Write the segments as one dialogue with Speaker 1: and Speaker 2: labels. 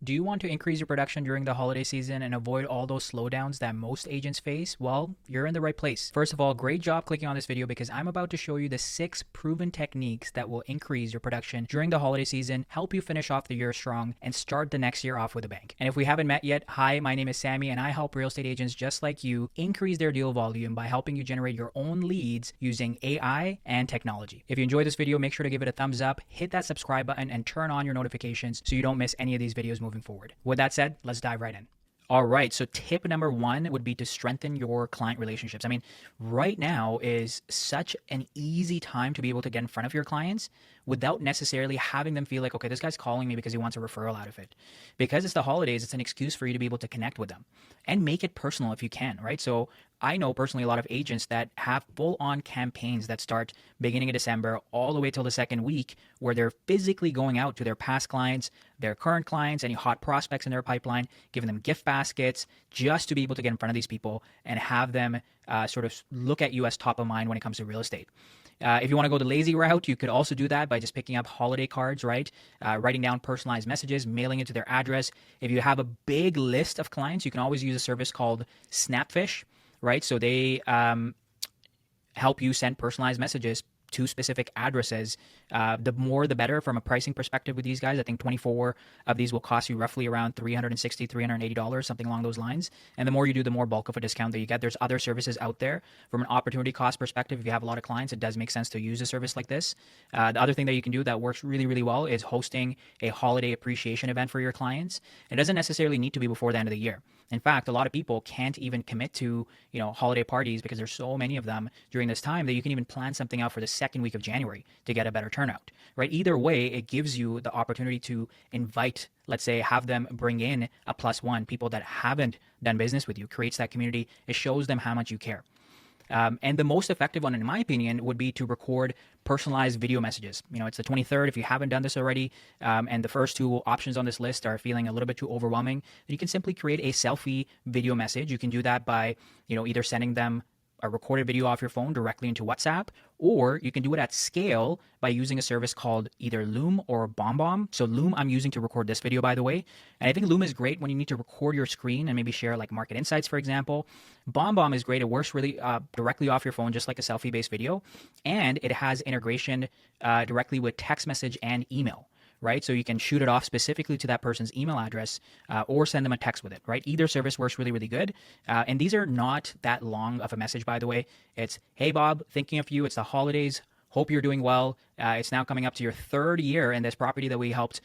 Speaker 1: Do you want to increase your production during the holiday season and avoid all those slowdowns that most agents face? Well, you're in the right place. First of all, great job clicking on this video because I'm about to show you the 6 proven techniques that will increase your production during the holiday season, help you finish off the year strong, and start the next year off with a bang. And if we haven't met yet, hi, my name is Sammy and I help real estate agents just like you increase their deal volume by helping you generate your own leads using AI and technology. If you enjoyed this video, make sure to give it a thumbs up, hit that subscribe button, and turn on your notifications so you don't miss any of these videos moving forward. With that said, let's dive right in. All right. So tip number one would be to strengthen your client relationships. I mean, right now is such an easy time to be able to get in front of your clients without necessarily having them feel like, okay, this guy's calling me because he wants a referral out of it. Because it's the holidays, it's an excuse for you to be able to connect with them and make it personal if you can, right? So I know personally a lot of agents that have full on campaigns that start beginning of December all the way till the second week where they're physically going out to their past clients, their current clients, any hot prospects in their pipeline, giving them gift baskets just to be able to get in front of these people and have them sort of look at you as top of mind when it comes to real estate. If you want to go the lazy route, you could also do that by just picking up holiday cards, right? Writing down personalized messages, mailing it to their address. If you have a big list of clients, you can always use a service called Snapfish, right? So they help you send personalized messages to specific addresses. The more the better from a pricing perspective with these guys. I think 24 of these will cost you roughly around $360, $380, something along those lines. And the more you do, the more bulk of a discount that you get. There's other services out there. From an opportunity cost perspective, if you have a lot of clients, it does make sense to use a service like this. The other thing that you can do that works really, really well is hosting a holiday appreciation event for your clients. It doesn't necessarily need to be before the end of the year. In fact, a lot of people can't even commit to, holiday parties because there's so many of them during this time that you can even plan something out for the second week of January to get a better turnout, right? Either way, it gives you the opportunity to invite, let's say, have them bring in a plus one, people that haven't done business with you, creates that community. It shows them how much you care. And the most effective one, in my opinion, would be to record personalized video messages. It's the 23rd. If you haven't done this already, and the first two options on this list are feeling a little bit too overwhelming, you can simply create a selfie video message. You can do that by, either sending them a recorded video off your phone directly into WhatsApp, or you can do it at scale by using a service called either Loom or BombBomb. So Loom I'm using to record this video, by the way. And I think Loom is great when you need to record your screen and maybe share like market insights, for example. BombBomb is great. It works really directly off your phone, just like a selfie-based video. And it has integration directly with text message and email, right? So you can shoot it off specifically to that person's email address or send them a text with it, right? Either service works really, really good. And these are not that long of a message, by the way. It's, hey, Bob, thinking of you. It's the holidays. Hope you're doing well. It's now coming up to your third year in this property that we helped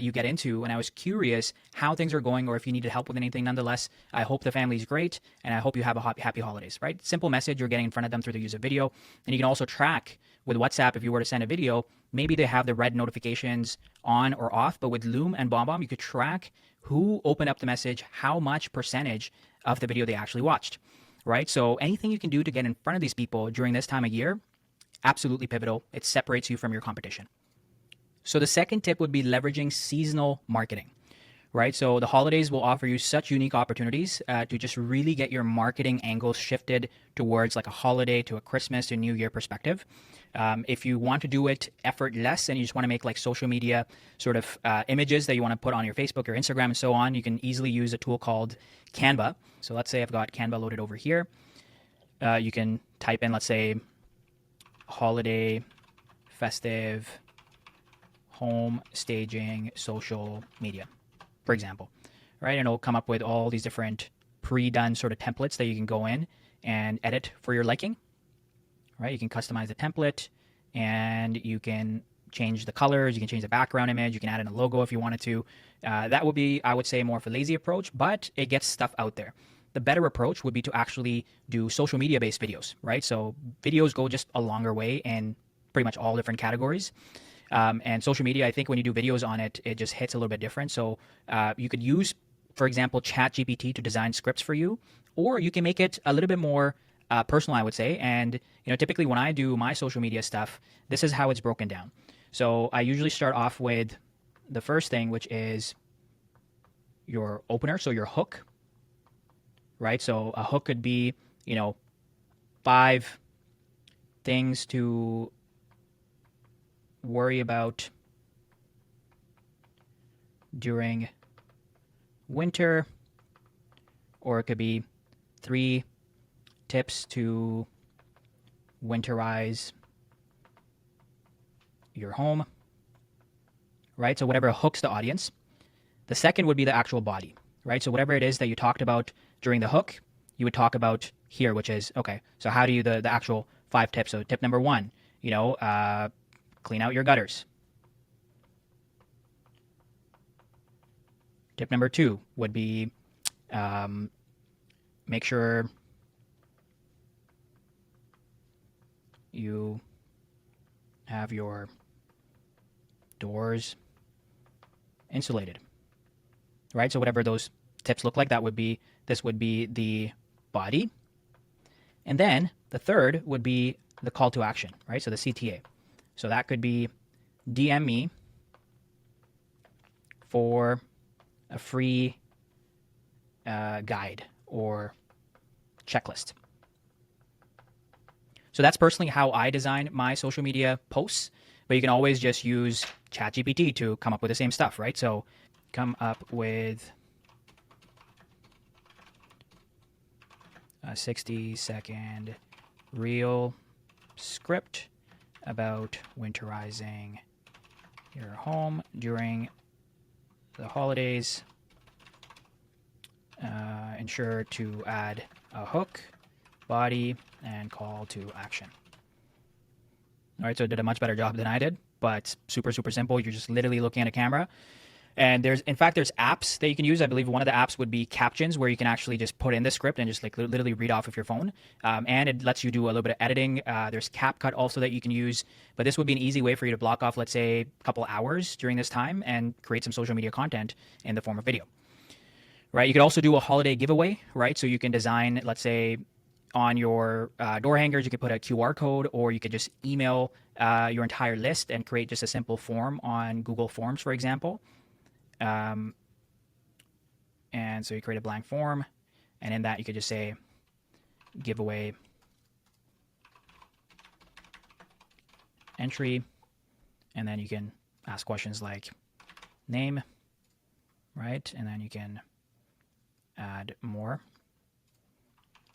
Speaker 1: you get into. And I was curious how things are going or if you needed help with anything. Nonetheless, I hope the family's great and I hope you have a happy holidays, right? Simple message. You're getting in front of them through the use of video. And you can also track with WhatsApp, if you were to send a video, maybe they have the red notifications on or off. But with Loom and BombBomb, you could track who opened up the message, how much percentage of the video they actually watched, right? So anything you can do to get in front of these people during this time of year, absolutely pivotal. It separates you from your competition. So the second tip would be leveraging seasonal marketing, right? So the holidays will offer you such unique opportunities to just really get your marketing angles shifted towards like a holiday to a Christmas to New Year perspective. If you want to do it effortless and you just want to make like social media sort of images that you want to put on your Facebook or Instagram and so on, you can easily use a tool called Canva. So let's say I've got Canva loaded over here. You can type in, let's say, holiday, festive, home staging, social media, for example, right? And it'll come up with all these different pre-done sort of templates that you can go in and edit for your liking, right? You can customize the template and you can change the colors, you can change the background image, you can add in a logo if you wanted to. That would be, I would say, more of a lazy approach, but it gets stuff out there. The better approach would be to actually do social media based videos, right? So videos go just a longer way in pretty much all different categories. And social media, I think when you do videos on it, it just hits a little bit different. So you could use, for example, ChatGPT to design scripts for you, or you can make it a little bit more personal, I would say. And typically when I do my social media stuff, this is how it's broken down. So I usually start off with the first thing, which is your opener, so your hook, right? So a hook could be, 5 things to worry about during winter, or it could be 3 tips to winterize your home, right? So whatever hooks the audience. The second would be the actual body, right? So whatever it is that you talked about during the hook, you would talk about here, which is, okay, so how do you, the actual 5 tips. So tip number 1, clean out your gutters. Tip number 2 would be make sure you have your doors insulated, right? So whatever those tips look like, this would be the body. And then the third would be the call to action, right? So the CTA. So that could be DM me for a free guide or checklist. So that's personally how I design my social media posts, but you can always just use ChatGPT to come up with the same stuff, right? So come up with a 60-second reel script about winterizing your home during the holidays. Ensure to add a hook, body, and call to action. All right, so it did a much better job than I did, but super, super simple. You're just literally looking at a camera. And there's apps that you can use. I believe one of the apps would be Captions, where you can actually just put in the script and just like literally read off of your phone. And it lets you do a little bit of editing. There's CapCut also that you can use. But this would be an easy way for you to block off, let's say, a couple hours during this time and create some social media content in the form of video. Right? You could also do a holiday giveaway, right? So you can design, let's say, on your door hangers, you could put a QR code, or you could just email your entire list and create just a simple form on Google Forms, for example. And so you create a blank form, and in that you could just say giveaway entry, and then you can ask questions like name, right? And then you can add more,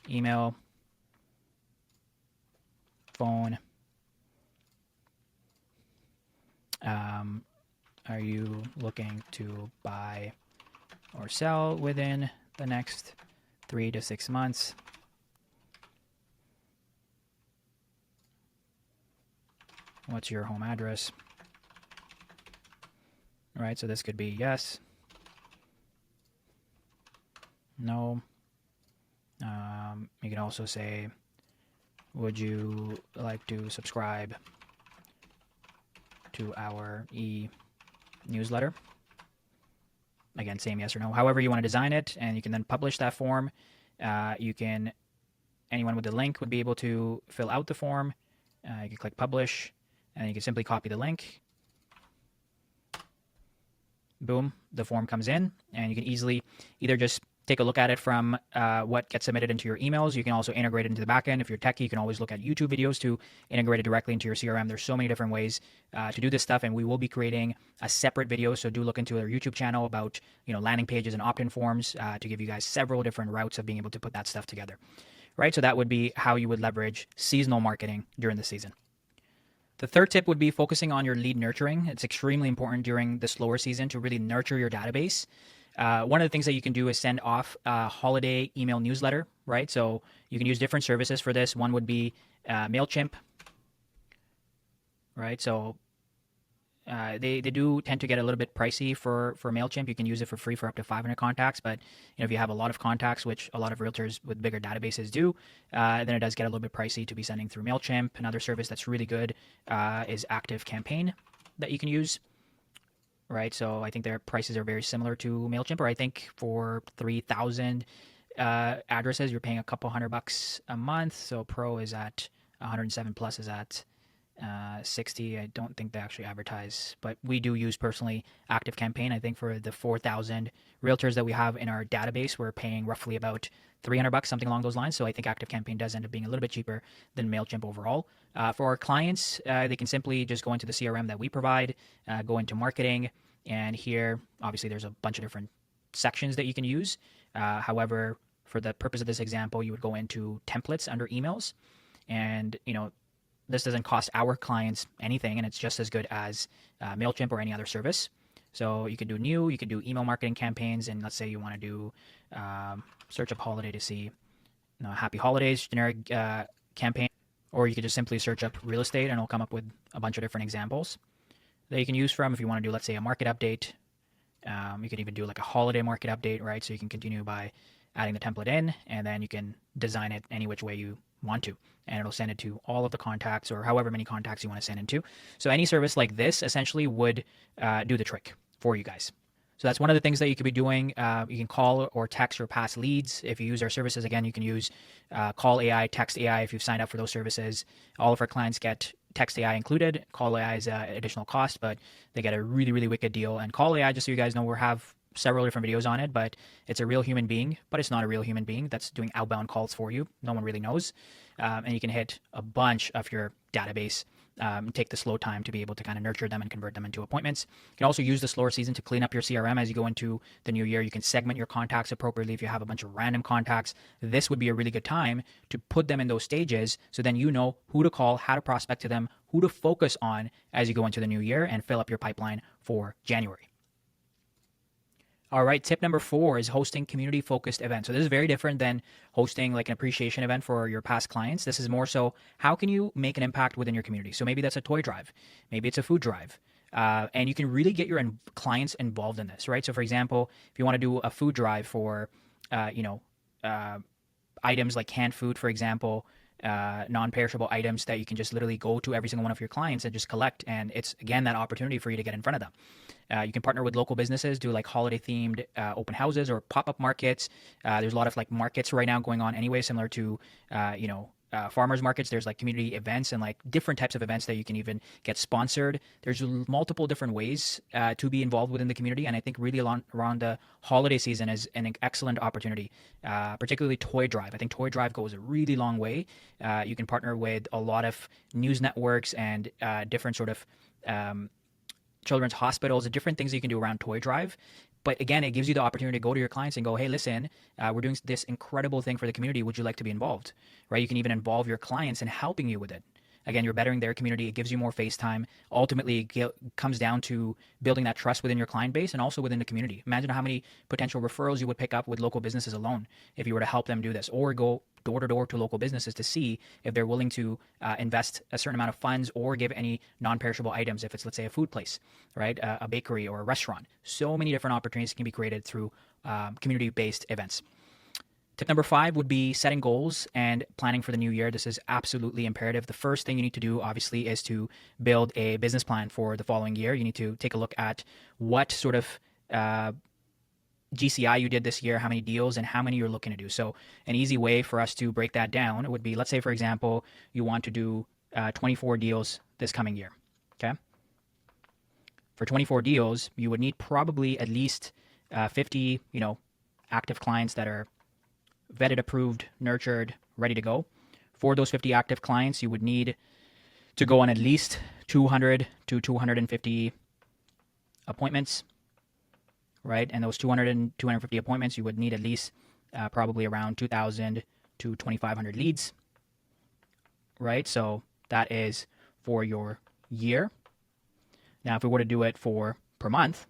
Speaker 1: email, phone, are you looking to buy or sell within the next 3 to 6 months? What's your home address? All right, so this could be yes, no. You can also say, would you like to subscribe to our e-newsletter? Again, same yes or no. However you want to design it, and you can then publish that form. Anyone with the link would be able to fill out the form. You can click publish, and you can simply copy the link. Boom, the form comes in, and you can easily either just take a look at it from what gets submitted into your emails. You can also integrate it into the backend. If you're techie, you can always look at YouTube videos to integrate it directly into your CRM. There's so many different ways to do this stuff, and we will be creating a separate video. So do look into our YouTube channel about landing pages and opt-in forms to give you guys several different routes of being able to put that stuff together. Right? So that would be how you would leverage seasonal marketing during the season. The third tip would be focusing on your lead nurturing. It's extremely important during the slower season to really nurture your database. One of the things that you can do is send off a holiday email newsletter, right? So you can use different services for this. One would be MailChimp, right? So they do tend to get a little bit pricey for MailChimp. You can use it for free for up to 500 contacts, but if you have a lot of contacts, which a lot of realtors with bigger databases do, then it does get a little bit pricey to be sending through MailChimp. Another service that's really good is ActiveCampaign that you can use. Right, so I think their prices are very similar to MailChimp, or I think for 3,000 addresses, you're paying a couple $100 a month. So Pro is at 107, Plus is at 60. I don't think they actually advertise, but we do use personally ActiveCampaign. I think for the 4,000 realtors that we have in our database, we're paying roughly about $300, something along those lines. So I think ActiveCampaign does end up being a little bit cheaper than MailChimp overall. For our clients, they can simply just go into the CRM that we provide, go into marketing, and here, obviously, there's a bunch of different sections that you can use. However, for the purpose of this example, you would go into templates under emails, and this doesn't cost our clients anything, and it's just as good as Mailchimp or any other service. So you could do you could do email marketing campaigns, and let's say you want to do search up holiday to see happy holidays generic campaign, or you could just simply search up real estate and it'll come up with a bunch of different examples that you can use from. If you want to do, let's say, a market update, you could even do like a holiday market update, right? So you can continue by adding the template in, and then you can design it any which way you want to, and it'll send it to all of the contacts or however many contacts you want to send it to. So any service like this essentially would do the trick for you guys. So that's one of the things that you could be doing. You can call or text or pass leads. If you use our services, again, you can use Call AI, Text AI if you've signed up for those services. All of our clients get Text AI included. Call AI is an additional cost, but they get a really, really wicked deal. And Call AI, just so you guys know, we have several different videos on it, but it's a real human being, but it's not a real human being that's doing outbound calls for you. No one really knows. And you can hit a bunch of your database, take the slow time to be able to kind of nurture them and convert them into appointments. You can also use the slower season to clean up your CRM as you go into the new year. You can segment your contacts appropriately. If you have a bunch of random contacts, this would be a really good time to put them in those stages, so then you know who to call, how to prospect to them, who to focus on as you go into the new year and fill up your pipeline for January. All right, tip number 4 is hosting community-focused events. So this is very different than hosting like an appreciation event for your past clients. This is more so, how can you make an impact within your community? So maybe that's a toy drive, maybe it's a food drive, and you can really get your clients involved in this, right? So for example, if you want to do a food drive for, items like canned food, for example, non-perishable items that you can just literally go to every single one of your clients and just collect. And it's, again, that opportunity for you to get in front of them. You can partner with local businesses, do like holiday themed open houses or pop-up markets. There's a lot of like markets right now going on anyway, similar to, farmers markets. There's like community events and like different types of events that you can even get sponsored. There's multiple different ways to be involved within the community. And I think really around the holiday season is an excellent opportunity, particularly Toy Drive. I think Toy Drive goes a really long way. You can partner with a lot of news networks and different sort of children's hospitals and different things that you can do around Toy Drive. But again, it gives you the opportunity to go to your clients and go, hey, listen, we're doing this incredible thing for the community. Would you like to be involved? Right? You can even involve your clients in helping you with it. Again, you're bettering their community. It gives you more face time. Ultimately, it comes down to building that trust within your client base and also within the community. Imagine how many potential referrals you would pick up with local businesses alone if you were to help them do this, or go door to door to local businesses to see if they're willing to invest a certain amount of funds or give any non-perishable items if it's, let's say, a food place, right? A bakery or a restaurant. So many different opportunities can be created through community-based events. Tip number 5 would be setting goals and planning for the new year. This is absolutely imperative. The first thing you need to do, obviously, is to build a business plan for the following year. You need to take a look at what sort of GCI you did this year, how many deals, and how many you're looking to do. So an easy way for us to break that down would be, let's say, for example, you want to do 24 deals this coming year, okay? For 24 deals, you would need probably at least 50, active clients that are vetted, approved, nurtured, ready to go. For those 50 active clients, you would need to go on at least 200 to 250 appointments, right? And those 200 and 250 appointments, you would need at least probably around 2,000 to 2,500 leads, right? So that is for your year. Now, if we were to do it for per month,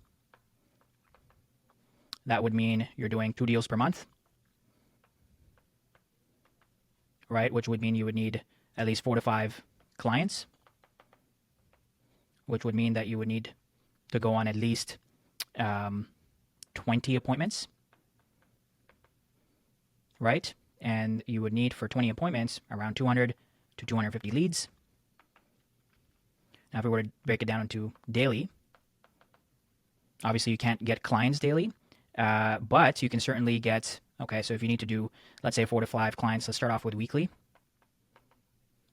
Speaker 1: that would mean you're doing 2 deals per month, right? Which would mean you would need at least 4 to 5 clients, which would mean that you would need to go on at least 20 appointments, right? And you would need for 20 appointments around 200 to 250 leads. Now, if we were to break it down into daily, obviously you can't get clients daily, but you can certainly get, okay, so if you need to do, let's say 4 to 5 clients, let's start off with weekly.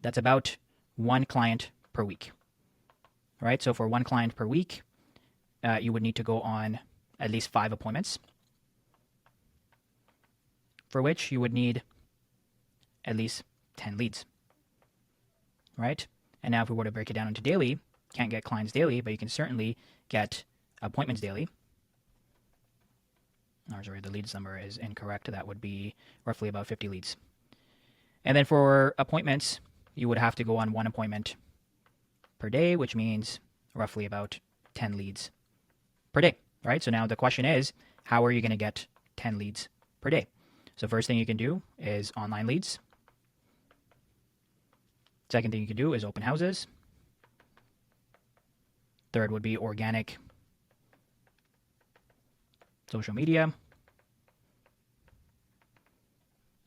Speaker 1: That's about 1 client per week, right? So for 1 client per week, you would need to go on at least 5 appointments, for which you would need at least 10 leads, right? And now if we were to break it down into daily, can't get clients daily, but you can certainly get appointments daily. or sorry, the leads number is incorrect. That would be roughly about 50 leads. And then for appointments, you would have to go on one appointment per day, which means roughly about 10 leads per day, right? So now the question is, how are you going to get 10 leads per day? So first thing you can do is online leads. Second thing you can do is open houses. Third would be organic social media.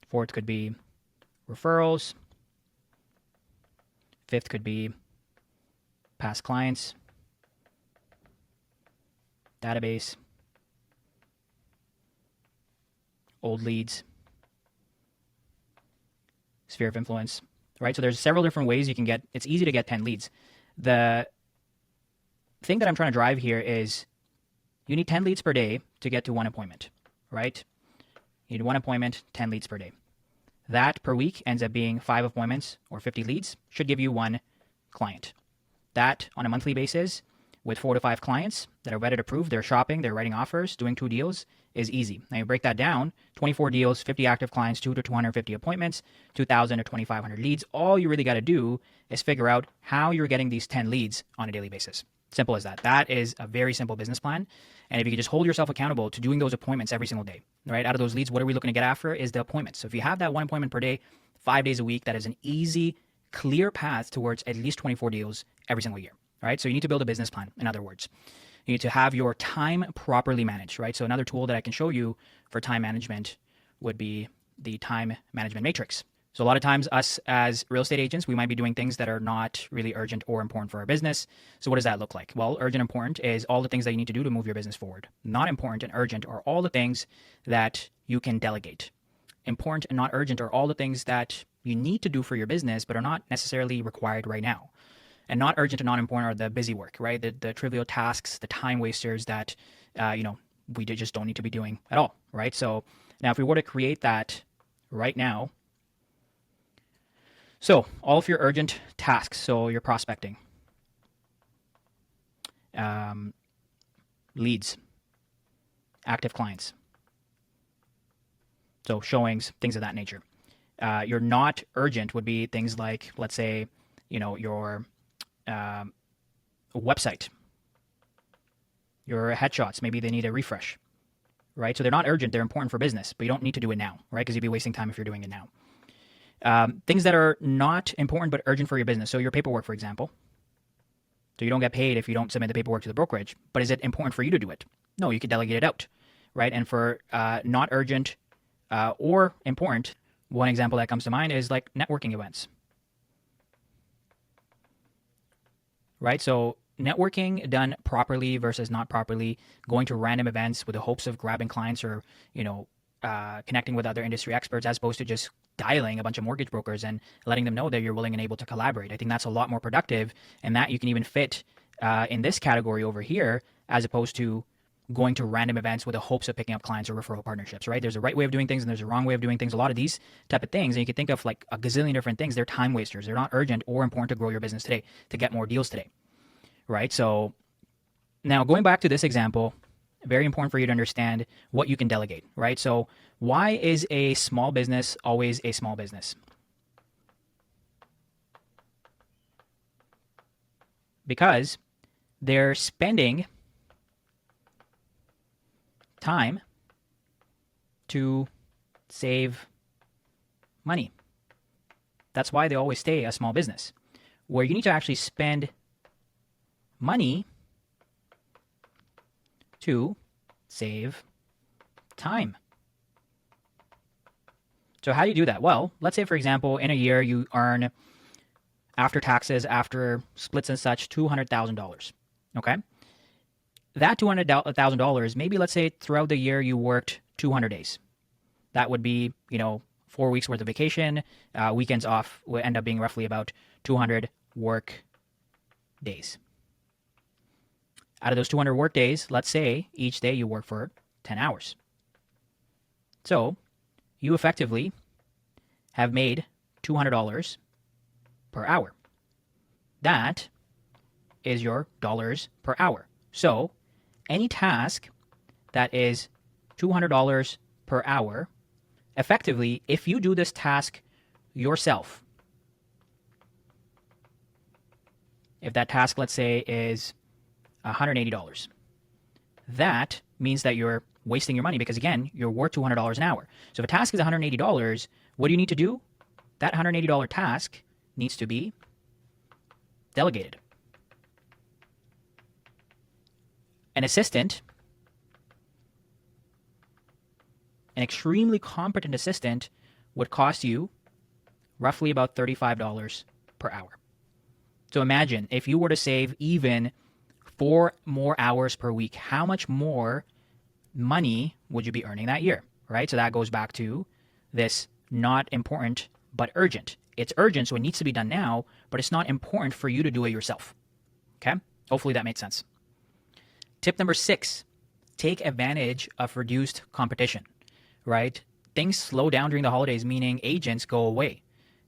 Speaker 1: Fourth could be referrals. Fifth could be past clients, database, old leads, sphere of influence, right? So there's several different ways you can get, it's easy to get 10 leads. The thing that I'm trying to drive here is you need 10 leads per day to get to one appointment, right? You need one appointment, 10 leads per day. That per week ends up being 5 appointments or 50 leads, should give you 1 client. That on a monthly basis with 4 to 5 clients that are vetted approved, they're shopping, they're writing offers, doing 2 deals is easy. Now you break that down, 24 deals, 50 active clients, 2 to 250 appointments, 2,000 to 2,500 leads. All you really got to do is figure out how you're getting these 10 leads on a daily basis. Simple as that. That is a very simple business plan. And if you can just hold yourself accountable to doing those appointments every single day, right? Out of those leads, what are we looking to get after is the appointments. So if you have that 1 appointment per day, 5 days a week, that is an easy, clear path towards at least 24 deals every single year, right? So you need to build a business plan, in other words. You need to have your time properly managed, right? So another tool that I can show you for time management would be the time management matrix. So a lot of times us as real estate agents, we might be doing things that are not really urgent or important for our business. So what does that look like? Well, urgent and important is all the things that you need to do to move your business forward. Not important and urgent are all the things that you can delegate. Important and not urgent are all the things that you need to do for your business, but are not necessarily required right now. And not urgent and not important are the busy work, right? The trivial tasks, the time wasters that, we just don't need to be doing at all, right? So now if we were to create that right now, so all of your urgent tasks, so your prospecting, leads, active clients, so showings, things of that nature. Your not urgent would be things like, let's say, your website, your headshots, maybe they need a refresh, right? So they're not urgent, they're important for business, but you don't need to do it now, right? Because you'd be wasting time if you're doing it now. Things that are not important but urgent for your business. So your paperwork, for example. So you don't get paid if you don't submit the paperwork to the brokerage. But is it important for you to do it? No, you could delegate it out, right? And for not urgent or important, one example that comes to mind is like networking events, right? So networking done properly versus not properly, going to random events with the hopes of grabbing clients or, connecting with other industry experts as opposed to just dialing a bunch of mortgage brokers and letting them know that you're willing and able to collaborate. I think that's a lot more productive, and that you can even fit in this category over here as opposed to going to random events with the hopes of picking up clients or referral partnerships, right? There's a right way of doing things and there's a wrong way of doing things. A lot of these type of things, and you can think of like a gazillion different things, they're time wasters. They're not urgent or important to grow your business today, to get more deals today, right? So now going back to this example, very important for you to understand what you can delegate, right? So why is a small business always a small business? Because they're spending time to save money. That's why they always stay a small business, where you need to actually spend money to save time. So how do you do that? Well, let's say, for example, in a year you earn, after taxes, after splits and such, $200,000. Okay? That $200,000, maybe let's say throughout the year you worked 200 days. That would be, 4 weeks worth of vacation. Weekends off would end up being roughly about 200 work days. Out of those 200 work days, let's say each day you work for 10 hours. So you effectively have made $200 per hour. That is your dollars per hour. So any task that is $200 per hour. Effectively, if you do this task yourself, if that task, let's say, is $180, that means that you're wasting your money because, again, you're worth $200 an hour. So if a task is $180, what do you need to do? That $180 task needs to be delegated. An assistant, an extremely competent assistant, would cost you roughly about $35 per hour. So imagine if you were to save even 4 more hours per week, how much more money would you be earning that year, right? So that goes back to this not important but urgent. It's urgent, so it needs to be done now, but it's not important for you to do it yourself. Okay? Hopefully that made sense. Tip number 6, take advantage of reduced competition, right? Things slow down during the holidays, meaning agents go away.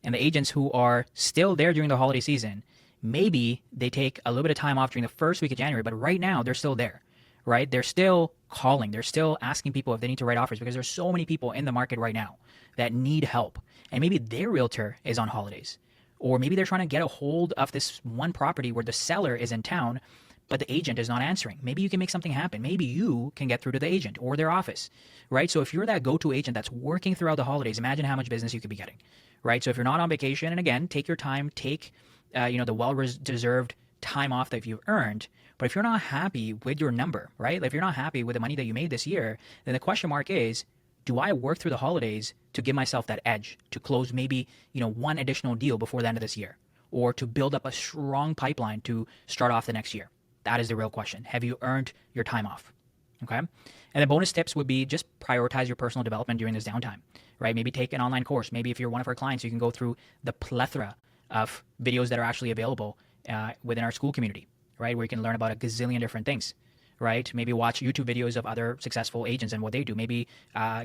Speaker 1: And the agents who are still there during the holiday season, maybe they take a little bit of time off during the first week of January, but right now they're still there, right? They're still calling. They're still asking people if they need to write offers because there's so many people in the market right now that need help. And maybe their realtor is on holidays, or maybe they're trying to get a hold of this one property where the seller is in town, but the agent is not answering. Maybe you can make something happen. Maybe you can get through to the agent or their office, right? So if you're that go-to agent that's working throughout the holidays, imagine how much business you could be getting, right? So if you're not on vacation, and again, take your time, take the well-deserved time off that you've earned. But if you're not happy with your number, right? Like if you're not happy with the money that you made this year, then the question mark is, do I work through the holidays to give myself that edge to close maybe, one additional deal before the end of this year, or to build up a strong pipeline to start off the next year? That is the real question. Have you earned your time off? Okay. And the bonus tips would be just prioritize your personal development during this downtime, right? Maybe take an online course. Maybe if you're one of our clients, you can go through the plethora of videos that are actually available within our school community, right? Where you can learn about a gazillion different things, right? Maybe watch YouTube videos of other successful agents and what they do. Maybe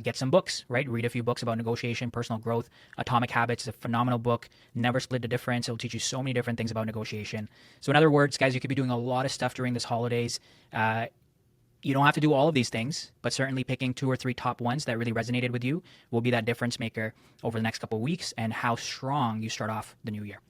Speaker 1: get some books, right? Read a few books about negotiation, personal growth. Atomic Habits is a phenomenal book. Never Split the Difference. It'll teach you so many different things about negotiation. So in other words, guys, you could be doing a lot of stuff during this holidays. You don't have to do all of these things, but certainly picking 2 or 3 top ones that really resonated with you will be that difference maker over the next couple of weeks and how strong you start off the new year.